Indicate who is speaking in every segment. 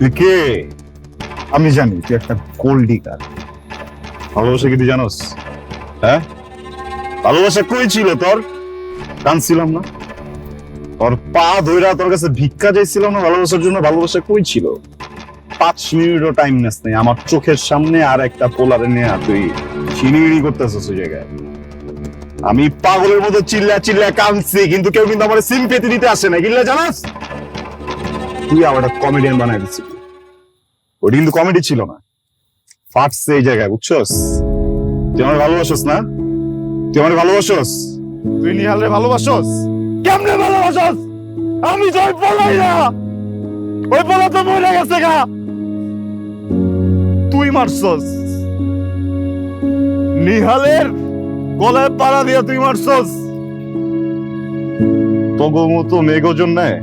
Speaker 1: তুই কে? আমি জানি তুই একটা গোল্ড ডিগার। ভালোবাসা কি তুই জানোস? হ্যাঁ, ভালোবাসা কই ছিল তোর? কাঁদছিলাম না? তোর পা ধইরা তোর কাছে ভিক্ষা চাইছিলাম না ভালোবাসার জন্য? ভালোবাসা কই ছিল? 5 মিনিটও টাইম নেস নাই আমার চোখের সামনে আর একটা পোলারে নিয়ে তুই ছিনিমিনি করতেছিস ওই জায়গায়। আমি পাগলের মতো চিল্লা চিল্লা কাঁদছি, কিন্তু কেউ কিন্তু আমার সিম্পেথি দিতে আসে না। কিল্লা জানাস? তুই আমার একটা কমেডিয়ান বানাই দিচ্ছিস। ওটা কিন্তু কমেডি ছিল না, ফাটছে এই জায়গায়, বুঝছস? তুই আমার ভালোবাসস না? তুই আমার ভালোবাসস? তুই নিহালরে ভালোবাসস? কেমনে ভালোবাসস? আমি তো ওই পলাই না, ওই পলা তো মরে গেছে গা। তুই মারছস নিহালের গলায় পাড়া দিয়ে, তুই মারছস। তগো মতো মেঘজন নেয়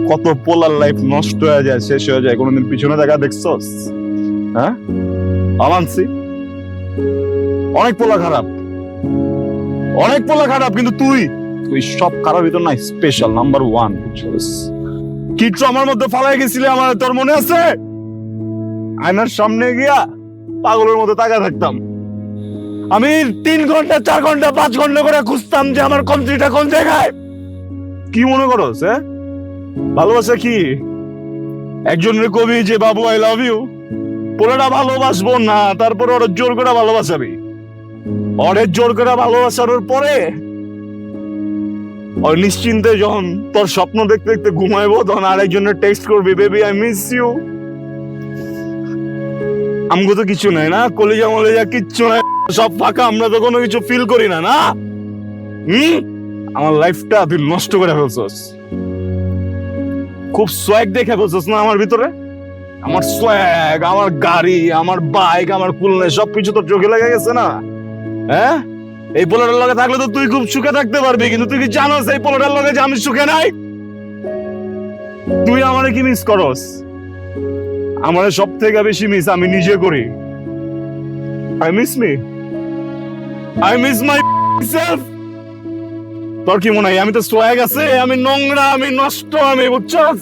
Speaker 1: কত পোলার লাইফ নষ্ট হয়ে যায়, শেষ হয়ে যায়। কোনোদিন পিছনে দেখা দেখছস? হ্যাঁ, আমানছি অনেক পোলা খারাপ, অনেক পোলা খারাপ, কিন্তু তুই তুই সব খারাপ ভিতর না স্পেশাল নাম্বার 1, বুঝছস? কিচ্ছু আমার মধ্যে ফালাই গেছিলে, আমার তোর মনে আছে? আয়নার সামনে গিয়া পাগলের মতো তাকায় থাকতাম। আমি 3 ঘন্টা 4 ঘন্টা 5 ঘন্টা করে খুঁজতাম যে আমার কন্ট্রিটা কোন জায়গায়। কি মনে করস? হ্যাঁ, ভালোবাসা কি একজনের কবি যে বাবু আই লাভ ইউ, পোলাটা ভালোবাসবো না, তারপরে ওরা জোর করে ভালোবাসাবি। অনেক জোর করে ভালোবাসানোর পরে ওর নিশ্চিন্তে যখন তোর স্বপ্ন দেখতে দেখতে ঘুমাইবো, তখন আরেকজনের টেক্সট করবি, বেবি আই মিস ইউ। আমগো তো কিছু নাই না, কলিজা মলিজা কিচ্ছু নাই, সব ফাঁকা, আমরা তো কোনো কিছু ফিল করি না। না, আমার লাইফটা তুই নষ্ট করে ফেলছস। খুব সোয়াগ দেখে ফেলছস না আমার ভিতরে। আমার সোয়াগ, আমার গাড়ি, আমার বাইক, আমার কুলনে সবকিছু তোর চোখে লেগে গেছে না? হ্যাঁ, এই পোলাটার লগে থাকলে তো তুই খুব সুখে থাকতে পারবি, কিন্তু তুই কি জানোস এই পোলাটার লগে যে আমি সুখে নাই? তুই আমারে কি মিস করস? আমারে সব থেকে বেশি মিস আমি নিজে করি। I miss me, I miss my self. তোর কি মনে হয় আমি তো সোয়াগ আছে, আমি নোংরা, আমি নষ্ট, আমি, বুঝছস?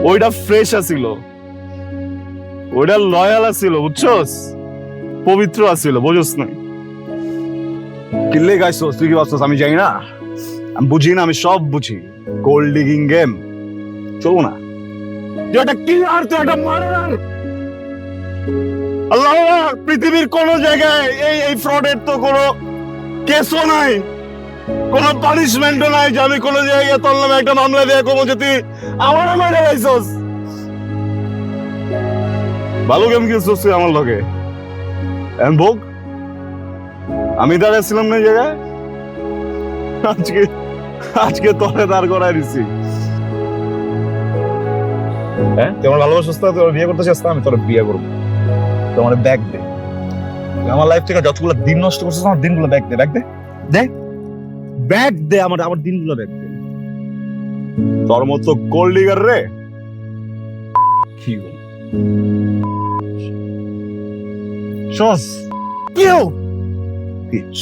Speaker 1: ওইটা ফ্রেশ আছিল, ওইটা লয়াল আছিল, বুঝছস? পবিত্র আছিল, বুঝছস না? কিল্লে গাইছস? তুই কি ভাবছস আমি জানি না? আমি বুঝি না, আমি সব বুঝি। গোল্ড ডিগিং গেম চলবো না। তুই একটা কিলার, তুই একটা মার্ডার। আল্লাহ, পৃথিবীর কোন জায়গায় এই ফ্রডের তো কোনো কেসও নাই, কোনো পানিশমেন্টও নাই যে আমি কোন জায়গায় তোর নামে একটা মামলা দিয়ে কমো যে তুই আমার মারে গাইছস। ভালো গেম খেলছস তুই আমার লগে। ভোগ আমি দাঁড়াইছিলাম না এই জায়গায়, আজকে আজকে তোরে দাঁড় করাই দিছি। হ্যাঁ, তুই আমার ভালোবাসিস না, তুই বিয়ে করতে চাস না, আমি তোর বিয়ে করবো। তোমার ব্যাগ দে, আমার লাইফ থেকে যতগুলো দিন নষ্ট করছিস আমার দিনগুলো ব্যাগ দে, ব্যাগ দে, দে ব্যাগ দে, আমার আমার দিনগুলো ব্যাগ দে। তোর মতো গোল্ড ডিগার রে কি সস কেউ পিচ